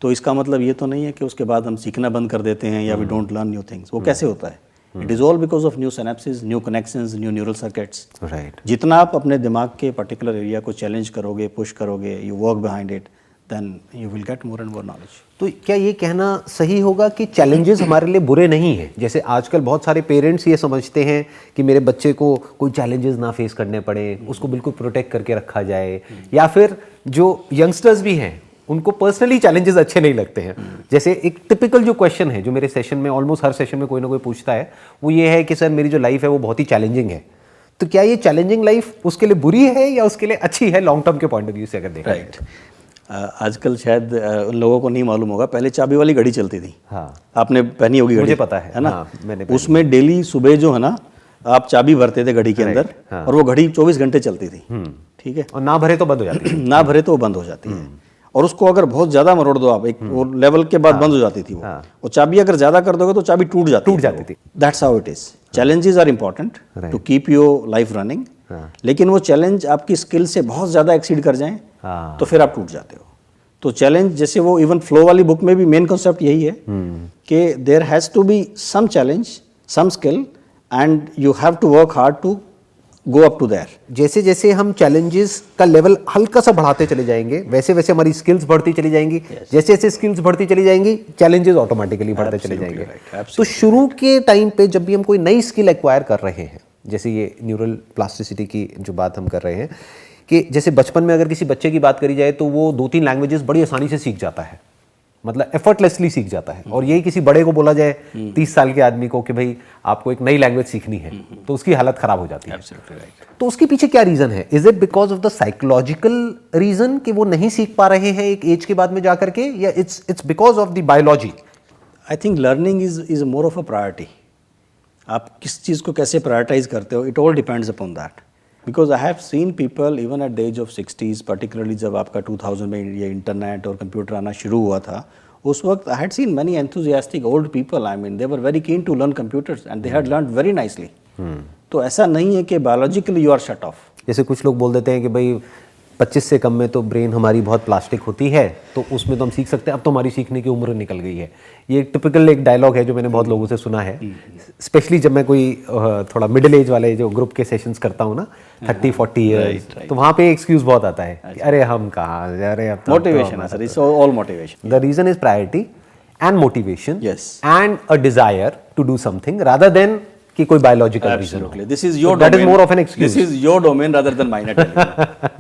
तो इसका मतलब ये तो नहीं है कि उसके बाद हम सीखना बंद कर देते हैं या we don't learn new things. वो कैसे होता है? It is all because of new synapses, new connections, new neural circuits. Right. जितना आप अपने दिमाग के पर्टिकुलर एरिया को चैलेंज करोगे, पुश करोगे, you work behind it, then you will get more and more knowledge. तो क्या ये कहना सही होगा कि चैलेंजेस हमारे लिए बुरे नहीं हैं? जैसे आजकल बहुत सारे पेरेंट्स ये समझते हैं कि मेरे बच्चे को कोई चैलेंजेस ना फेस करने पड़े, उसको बिल्कुल प्रोटेक्ट करके रखा जाए, या फिर जो यंगस्टर्स भी हैं उनको पर्सनली चैलेंजेस अच्छे नहीं लगते हैं। जैसे एक टिपिकल जो क्वेश्चन है जो मेरे सेशन में ऑलमोस्ट हर सेशन में कोई ना कोई पूछता है, वो ये है कि सर मेरी जो लाइफ है वो बहुत ही चैलेंजिंग है। तो क्या ये चैलेंजिंग लाइफ उसके लिए बुरी है या उसके लिए अच्छी है लॉन्ग टर्म के पॉइंट ऑफ व्यू से अगर देखा जाए? राइट। आजकल शायद उन लोगों को नहीं मालूम होगा, पहले चाबी वाली घड़ी चलती थी। हाँ, आपने पहनी होगी घड़ी, मुझे पता है ना? हाँ, मैंने पहनी। उसमें डेली सुबह जो है ना, आप चाबी भरते थे घड़ी के अंदर, हाँ। और वो घड़ी 24 घंटे चलती थी। ठीक है। और ना भरे तो बंद हो जाती है। ना भरे तो वो बंद हो जाती है, और उसको अगर बहुत ज्यादा मरोड़ दो आप, एक वो लेवल के बाद बंद हो जाती थी वो। और चाबी अगर ज्यादा कर दोगे तो चाबी टूट जाती थी। That's how it is. Challenges are important to keep your life running, लेकिन वो चैलेंज आपकी स्किल से बहुत ज्यादा एक्सीड कर जाएं तो फिर आप टूट जाते हो। तो चैलेंज, जैसे वो इवन फ्लो वाली बुक में भी मेन कॉन्सेप्ट यही है कि there has to be some challenge, some skill, and you have to work hard to go up to there. जैसे जैसे हम चैलेंजेस का लेवल हल्का सा बढ़ाते चले जाएंगे, वैसे वैसे हमारी स्किल्स बढ़ती चली जाएंगी। जैसे जैसे स्किल्स बढ़ती चली जाएंगी, चैलेंजेस ऑटोमेटिकली बढ़ते चले जाएंगे। तो शुरू के टाइम पे जब भी हम कोई नई स्किल एक्वायर कर रहे हैं, जैसे ये न्यूरल प्लास्टिसिटी की जो बात हम कर रहे हैं, कि जैसे बचपन में अगर किसी बच्चे की बात करी जाए तो वो 2-3 लैंग्वेजेस बड़ी आसानी से सीख जाता है, मतलब एफर्टलेसली सीख जाता है। और यही किसी बड़े को बोला जाए 30 साल के आदमी को कि भाई आपको एक नई लैंग्वेज सीखनी है, तो उसकी हालत खराब हो जाती है। तो उसके पीछे क्या रीजन है? Is it because of the psychological reason कि वो नहीं सीख पा रहे हैं एक एज के बाद में जाकर के, या it's because of the biology? I think learning is more of a priority. आप किस चीज़ को कैसे प्रायोरिटाइज करते हो, it all depends upon that. Because I have seen people even at the age of 60s, particularly जब आपका 2000 में ये इंटरनेट और कंप्यूटर आना शुरू हुआ था, उस वक्त I had seen many enthusiastic old people, I mean they were very keen to learn computers and they had learned very nicely. तो ऐसा नहीं है कि biologically you are shut off. जैसे कुछ लोग बोल देते हैं कि भाई 25 से कम में तो ब्रेन हमारी बहुत प्लास्टिक होती है, तो उसमें तो हम सीख सकते हैं, अब तो हमारी सीखने की उम्र निकल गई है। ये टिपिकल एक डायलॉग है जो मैंने बहुत लोगों से सुना है, स्पेशली जब मैं कोई थोड़ा मिडिल एज वाले जो ग्रुप के सेशंस करता हूँ ना, 30-40 ईयर्स, तो वहाँ पे एक्सक्यूज बहुत आता है कि अरे हम कहाँ, अरे अब मोटिवेशन है sir, it's all motivation. The reason is priority and motivation Yes. And a desire to do something rather than कि कोई biological reason. Absolutely. This is your that is domain. More of an excuse. This is your domain rather than mine. I tell you.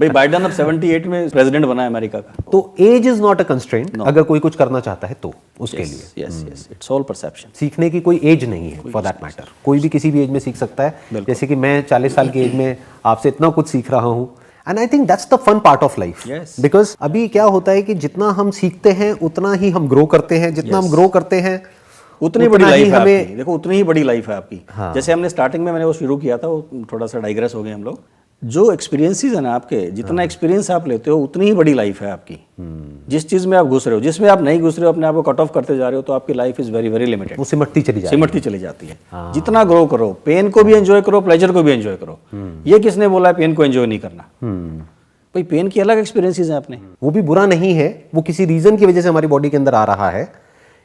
भाई Biden अब 78 में president बना है America का। तो age is not a constraint अगर कोई कुछ करना चाहता है तो उसके लिए। Yes yes, it's all perception. सीखने की कोई एज नहीं है फॉर दैट मैटर, कोई भी किसी भी एज में सीख सकता है। जैसे कि मैं 40 साल की एज में आपसे इतना कुछ सीख रहा हूँ, and I think that's the fun part of life. Yes. Because अभी क्या होता है कि जितना हम सीखते हैं उतना ही हम ग्रो करते हैं, जितना हम ग्रो करते हैं उतनी बड़ी लाइफ है हमें आपकी। देखो उतनी ही बड़ी लाइफ है आपकी। जैसे हमने स्टार्टिंग में मैंने वो शुरू किया था, वो थोड़ा सा डाइग्रेस हो गए हम लोग। जो एक्सपीरियंसेस है ना आपके, जितना एक्सपीरियंस आप लेते हो उतनी ही बड़ी लाइफ है आपकी। जिस चीज में आप घुस रहे हो, जिसमें आप नहीं घुस रहे हो, अपने आप को कट ऑफ करते जा रहे हो, तो आपकी life is very very limited. वो सिमटती चली जाती है। सिमटती चली जाती है। जितना ग्रो करो, पेन को भी एंजॉय करो, प्लेजर को भी एंजॉय करो। ये किसने बोला है पेन को एंजॉय नहीं करना? भाई पेन की अलग एक्सपीरियंसेस हैं अपने। वो भी बुरा नहीं है, वो किसी रीजन की वजह से हमारी बॉडी के अंदर आ रहा है,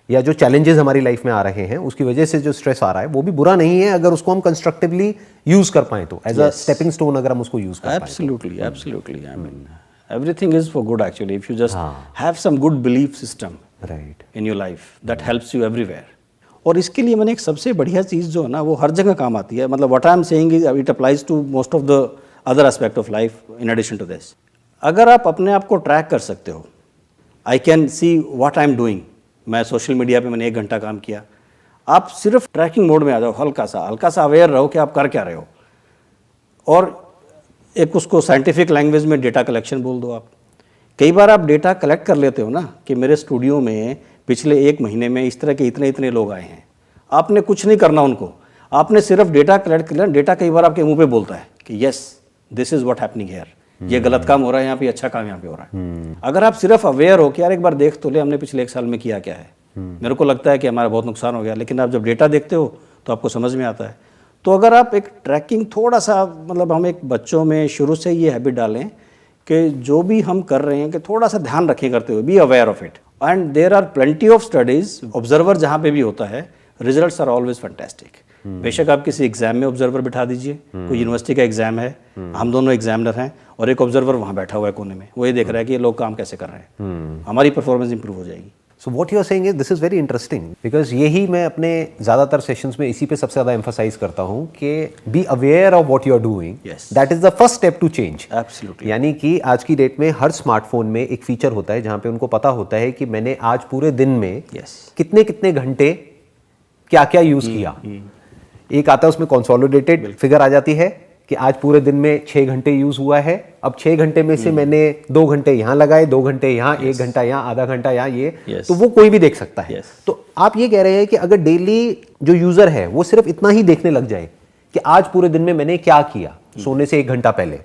या जो चैलेंजेस हमारी लाइफ में आ रहे हैं उसकी वजह से जो स्ट्रेस आ रहा है वो भी बुरा नहीं है, अगर उसको हम कंस्ट्रक्टिवली यूज कर पाए तो, एज अ स्टेपिंग स्टोन अगर हम उसको यूज कर पाए। Absolutely, absolutely. I mean, everything is for good actually. If you just have some good belief system right. in your life, that helps you everywhere. और इसके लिए मैंने एक सबसे बढ़िया चीज़ जो है ना, वो हर जगह काम आती है। मतलब what I am saying is it applies to most of the other aspect of life in addition to this. अगर आप अपने आप को ट्रैक कर सकते हो, I can see what I am doing. मैं सोशल मीडिया पे मैंने 1 घंटा काम किया, आप सिर्फ ट्रैकिंग मोड में आ जाओ, हल्का सा अवेयर रहो कि आप कर क्या रहे हो, और एक उसको साइंटिफिक लैंग्वेज में डेटा कलेक्शन बोल दो आप कई बार आप डेटा कलेक्ट कर लेते हो ना कि मेरे स्टूडियो में पिछले 1 महीने में इस तरह के इतने इतने लोग आए हैं, आपने कुछ नहीं करना उनको, आपने सिर्फ डेटा कलेक्ट कर लिया। डेटा कई बार आपके मुंह पे बोलता है कि yes this is what happening here, ये गलत काम हो रहा है यहाँ पे, अच्छा काम यहाँ पे हो रहा है। अगर आप सिर्फ अवेयर हो कि यार एक बार देख तो ले हमने पिछले 1 साल में किया क्या है, मेरे को लगता है कि हमारा बहुत नुकसान हो गया, लेकिन आप जब डेटा देखते हो तो आपको समझ में आता है। तो अगर आप एक ट्रैकिंग थोड़ा सा, मतलब हम एक बच्चों में शुरू से ये हैबिट डालें कि जो भी हम कर रहे हैं कि थोड़ा सा ध्यान रखें करते हुए, be aware of it. And there are plenty of studies, observer जहाँ पे भी होता है, रिजल्ट्स आर ऑलवेज फैंटास्टिक। बेशक आप किसी एग्जाम में ऑब्जर्वर बिठा दीजिए, कोई यूनिवर्सिटी का एग्जाम है, हम दोनों एग्जामिनर हैं और एक ऑब्जर्वर वहाँ बैठा हुआ है कोने में, वो ये देख रहा है कि ये लोग काम कैसे कर रहे हैं, हमारी परफॉर्मेंस इंप्रूव हो जाएगी। So what you are saying is this is very interesting, because यही मैं अपने ज़्यादातर सेशंस में इसी पे सबसे ज़्यादा एम्फसाइज करता हूँ कि be aware of what you are doing, that is the first step to change. Absolutely. यानी कि आज की डेट में हर स्मार्टफोन में एक फीचर होता है जहाँ पे उनको पता होता है कि मैंने आज पूरे दिन में कितने कितने घंटे क्या क्या यूज़ किया। एक आता है उसमें कंसोलिडेटेड फिगर आ जाती है कि आज पूरे दिन में 6 घंटे यूज हुआ है, अब 6 घंटे में से मैंने 2 घंटे यहाँ लगाए, 2 घंटे यहाँ, 1 घंटा यहाँ, आधा घंटा यहाँ, ये तो वो कोई भी देख सकता है। तो आप ये कह रहे हैं कि अगर डेली जो यूजर है वो सिर्फ इतना ही देखने लग जाए कि आज पूरे दिन में मैंने क्या किया सोने से 1 घंटा पहले,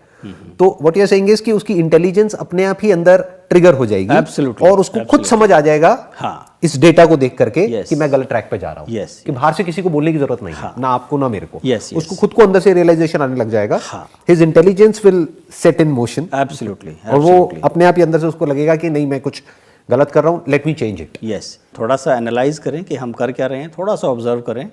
तो what you are saying is कि उसकी इंटेलिजेंस अपने आप ही अंदर ट्रिगर हो जाएगी। Absolutely, और उसको खुद समझ आ जाएगा इस डेटा को देख करके कि मैं गलत ट्रैक पे जा रहा हूँ, कि बाहर से किसी को बोलने की जरूरत नहीं है, ना आपको ना मेरे को। उसको खुद को अंदर से रियलाइजेशन आने लग जाएगा, his intelligence will set in motion. Absolutely. और वो अपने आप ही अंदर से उसको लगेगा कि नहीं मैं कुछ गलत कर रहा हूँ, let me change it. Yes, थोड़ा सा एनालाइज करें कि हम कर क्या रहे हैं, थोड़ा सा ऑब्जर्व करें,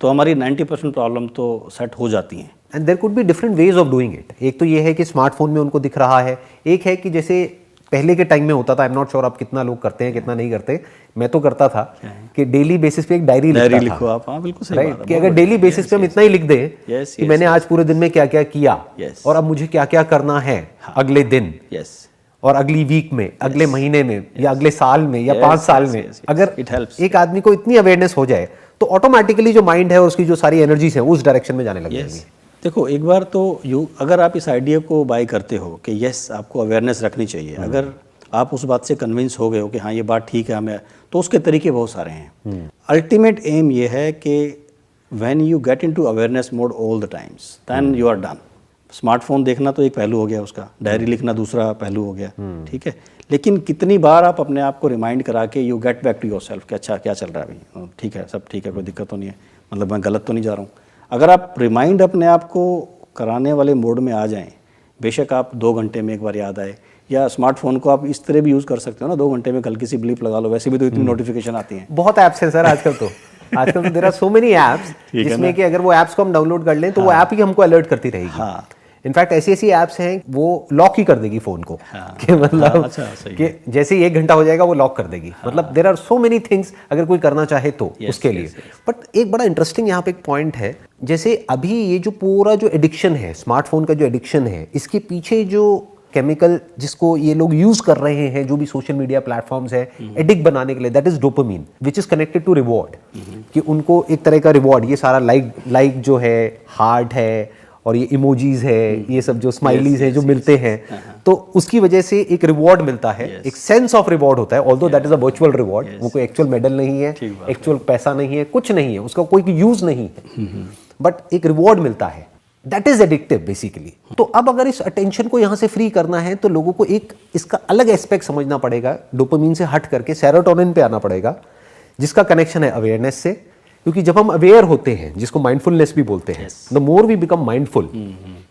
तो हमारी 90% प्रॉब्लम तो सेट हो जाती हैं। And there could be different ways of doing it. एक तो ये है कि स्मार्टफोन में उनको दिख रहा है, एक है कि जैसे पहले के टाइम में होता था, आई एम नॉट श्योर आप कितना लोग करते हैं कितना नहीं करते, मैं तो करता था कि डेली बेसिस पे एक डायरी लिखो आप। हाँ बिल्कुल सही बात है, कि अगर डेली बेसिस पे हम इतना ही लिख दें कि मैंने आज पूरे दिन में क्या क्या किया और अब मुझे क्या क्या करना है अगले दिन और अगली वीक में, अगले महीने में या अगले साल में या 5 साल में, अगर एक आदमी को इतनी अवेयरनेस हो जाए तो ऑटोमेटिकली जो माइंड है और उसकी जो सारी एनर्जीज है उस डायरेक्शन में जाने लग जाएगी। देखो एक बार तो अगर आप इस आइडिया को बाय करते हो कि यस आपको अवेयरनेस रखनी चाहिए, अगर आप उस बात से कन्विंस हो गए हो कि हाँ ये बात ठीक है हमें, तो उसके तरीके बहुत सारे हैं। अल्टीमेट एम ये है कि when you get into awareness mode all the times, then you are done. Smartphone देखना तो एक पहलू हो गया उसका, डायरी लिखना दूसरा पहलू हो गया, ठीक है। लेकिन कितनी बार आप अपने आप को रिमाइंड करा के you get back to yourself कि अच्छा क्या चल रहा है अभी, ठीक है, सब ठीक है, कोई दिक्कत तो नहीं है, मतलब मैं गलत तो नहीं जा रहा हूँ। अगर आप रिमाइंड अपने आप को कराने वाले मोड में आ जाएं, बेशक आप 2 घंटे में एक बार याद आए, या स्मार्टफोन को आप इस तरह भी यूज़ कर सकते हो ना, 2 घंटे में हल्की सी ब्लीप लगा लो, वैसे भी तो इतनी नोटिफिकेशन आती हैं। बहुत ऐप्स हैं सर आजकल तो there are so many apps जिसमें कि अगर वो ऐप्स को हम डाउनलोड कर लें तो वो ऐप ही हमको अलर्ट करती रहेगी। इनफैक्ट ऐसी ऐसी ऐप्स हैं वो लॉक ही कर देगी फोन को, कि मतलब कि जैसे ही 1 घंटा हो जाएगा वो लॉक कर देगी। मतलब there are so many things अगर कोई करना चाहे तो उसके लिए। बट एक बड़ा इंटरेस्टिंग यहाँ पे एक पॉइंट है, जैसे अभी ये जो पूरा जो एडिक्शन है, स्मार्टफोन का जो एडिक्शन है, इसके पीछे जो केमिकल जिसको ये लोग यूज कर रहे हैं, जो भी सोशल मीडिया प्लेटफॉर्म्स है एडिक्ट बनाने के लिए, that is dopamine which is connected to reward, कि उनको एक तरह का रिवॉर्ड, ये सारा लाइक जो है, हार्ट है और ये इमोजीज है, ये सब जो स्माइलीज है जो मिलते हैं, तो उसकी वजह से एक रिवॉर्ड मिलता है, एक सेंस ऑफ रिवॉर्ड होता है। Although that is a virtual reward, वो कोई एक्चुअल मेडल नहीं है, एक्चुअल पैसा नहीं है, कुछ नहीं है, उसका कोई यूज नहीं है, बट एक रिवॉर्ड मिलता है, दैट इज एडिक्टिव बेसिकली। तो अब अगर इस अटेंशन को यहाँ से फ्री करना है तो लोगों को एक इसका अलग एस्पेक्ट समझना पड़ेगा, डोपामिन से हट करके सेरोटोनिन पे आना पड़ेगा, जिसका कनेक्शन है अवेयरनेस से। क्योंकि जब हम अवेयर होते हैं, जिसको माइंडफुलनेस भी बोलते हैं, the more we become mindful,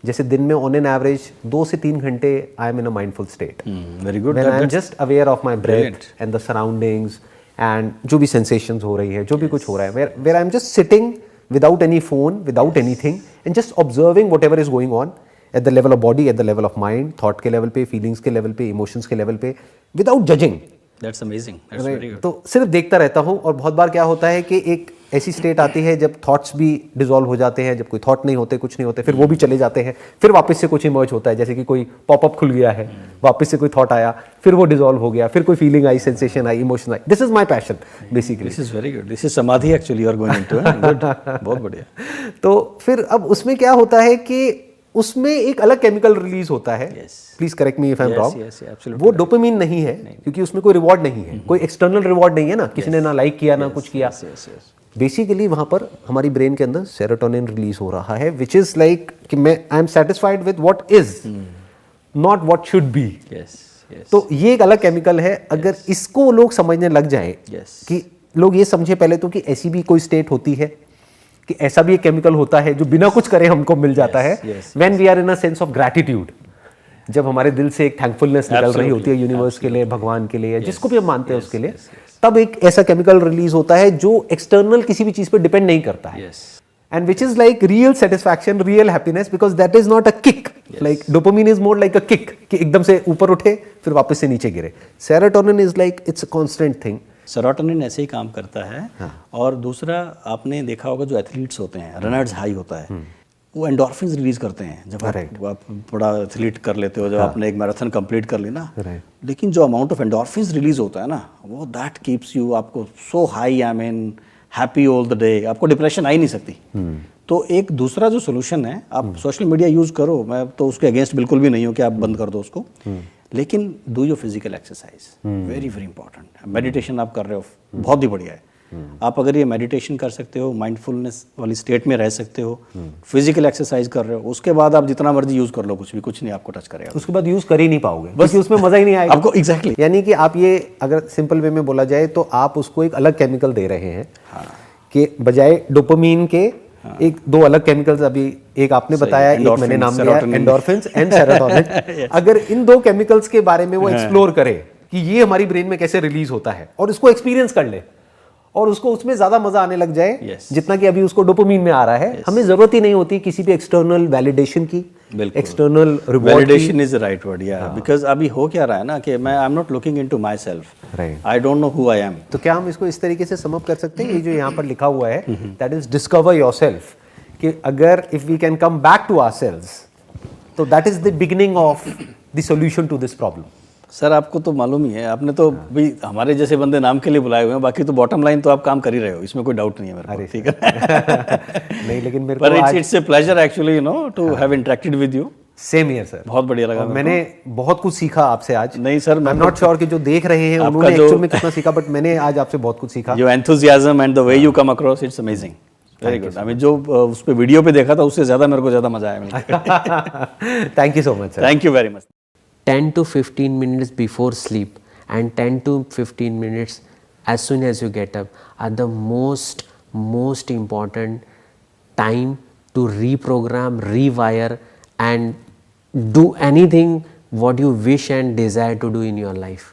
जैसे दिन में ऑन एन एवरेज 2 से 3 घंटे I am in a mindful state, very good, when I am just aware of my breath and the surroundings and जो भी सेंसेशंस हो रही है, जो भी कुछ हो रहा है, where I am just sitting without any phone, without anything, and just observing whatever is going on at the level of body, at the level of mind, thought के level पे, feelings के level पे, emotions के level पे, without judging. That's amazing. That's very good. तो सिर्फ देखता रहता हूँ, और बहुत बार क्या होता है कि एक ऐसी स्टेट आती है जब थॉट्स भी डिसॉल्व हो जाते हैं, जब कोई थॉट नहीं होते, कुछ नहीं होते, फिर वो भी चले जाते हैं, फिर वापस से कुछ इमर्ज होता है, जैसे कि कोई पॉपअप खुल गया है, वापस से कोई थॉट आया, फिर वो डिसॉल्व हो गया, फिर कोई फीलिंग आई, सेंसेशन आई, इमोशन आई। This is my passion basically. This is very good, this is samadhi actually you are going into, good, बहुत बढ़िया। तो फिर अब उसमें क्या होता है कि उसमें एक अलग केमिकल रिलीज होता है, Yes. Please correct me if I M Yes, wrong, yes, absolutely वो डोपामिन नहीं है क्योंकि उसमें कोई रिवॉर्ड नहीं है, कोई एक्सटर्नल रिवॉर्ड नहीं है ना, किसी ने ना लाइक किया ना कुछ किया। yes, yes, yes. बेसिकली वहां पर हमारी ब्रेन के अंदर सेरोटोनिन रिलीज हो रहा है, विच इज लाइक कि मैं I am satisfied with what is, not what should be. Yes, yes. तो ये एक अलग केमिकल है। अगर इसको लोग समझने लग जाए Yes. कि लोग ये समझे पहले तो कि ऐसी भी कोई स्टेट होती है, कि ऐसा भी एक केमिकल होता है जो बिना कुछ करे हमको मिल जाता है, yes, when we are in a sense of gratitude, जब हमारे दिल से एक थैंकफुलनेस निकल रही होती है यूनिवर्स के लिए, भगवान के लिए, जिसको भी हम मानते हैं उसके लिए, तब एक ऐसा केमिकल रिलीज होता है जो एक्सटर्नल किसी भी चीज पर डिपेंड नहीं करता है, Yes. and which is like real satisfaction, real happiness, because that is not a kick. Like dopamine is more like a kick, कि एकदम से ऊपर उठे फिर वापस से नीचे गिरे। Serotonin is like it's a constant thing. Serotonin ऐसे ही काम करता है। और दूसरा आपने देखा होगा जो एथलीट्स होते हैं, रनर्स हाई होता है, वो एंडोर्फिन्स रिलीज करते हैं जब आप बड़ा एथलीट कर लेते हो, जब आपने एक मैराथन कंप्लीट कर ली ना, लेकिन जो अमाउंट ऑफ एंडोर्फिन्स रिलीज होता है ना, वो दैट कीप्स यू, आपको so high, I mean happy all the day, आपको डिप्रेशन आ ही नहीं सकती। तो एक दूसरा जो सोल्यूशन है, आप सोशल मीडिया यूज करो, मैं तो उसके अगेंस्ट बिल्कुल भी नहीं हूँ कि आप बंद कर दो उसको, लेकिन do your physical exercise, very very important. Meditation आप कर रहे हो, बहुत ही बढ़िया है। आप अगर ये मेडिटेशन कर सकते हो, माइंडफुलनेस वाली स्टेट में रह सकते हो, फिजिकल एक्सरसाइज कर रहे हो, उसके बाद आप जितना मर्जी यूज कर लो, कुछ नहीं आपको टच करेगा। उसके बाद यूज कर ही नहीं पाओगे, बस उसमें मजा ही नहीं आएगा आपको। एग्जैक्टली। यानी कि आप ये अगर सिंपल वे में बोला जाए तो आप उसको एक अलग केमिकल दे रहे हैं, कि बजाय डोपामीन के एक दो अलग केमिकल्स, अभी एक आपने बताया, एक मैंने नाम दिया एंडोर्फिन्स एंड सेरोटोनिन। अगर इन दो केमिकल्स के बारे में वो एक्सप्लोर करे कि ये हमारी ब्रेन में कैसे रिलीज होता है, और इसको एक्सपीरियंस कर ले, और उसको उसमें ज्यादा मजा आने लग जाए जितना कि अभी उसको डोपामीन में आ रहा है, हमें जरूरत ही नहीं होती किसी भी एक्सटर्नल वैलिडेशन की, external reward. Validation is the right word, या बिकॉज़ अभी हो क्या रहा है ना कि मैं आई am not looking into my self, I don't know who I am. तो क्या हम इसको इस तरीके से सम अप कर सकते हैं, ये जो यहाँ पर लिखा हुआ है, दैट इज डिस्कवर योरसेल्फ, कि अगर if we can come back to ourselves, तो that is the beginning of the solution to this problem. Sir आपको तो मालूम ही है, आपने तो भी हमारे जैसे बंदे नाम के लिए बुलाए हुए हैं, बाकी तो बॉटम लाइन तो आप काम कर ही रहे हो, इसमें कोई डाउट नहीं है मेरे को, ठीक है। नहीं, लेकिन मेरे पर को it's a pleasure actually, you know, to have interacted with you. Same here sir, बहुत बढ़िया लगा। मैंने बहुत कुछ सीखा आपसे आज। नहीं sir, I am not sure कि जो देख रहे हैं उन्होंने एक्चुअल में कितना सीखा, बट मैंने आज आपसे बहुत कुछ सीखा। Your enthusiasm and the way you come across, it's amazing, very good. I mean जो उस पे वीडियो पे देखा था उससे ज्यादा मेरे को ज्यादा मजा आया। Thank you so much sir. Thank you very much. 10 to 15 minutes before sleep and 10 to 15 minutes as soon as you get up are the most important time to reprogram, rewire and do anything what you wish and desire to do in your life.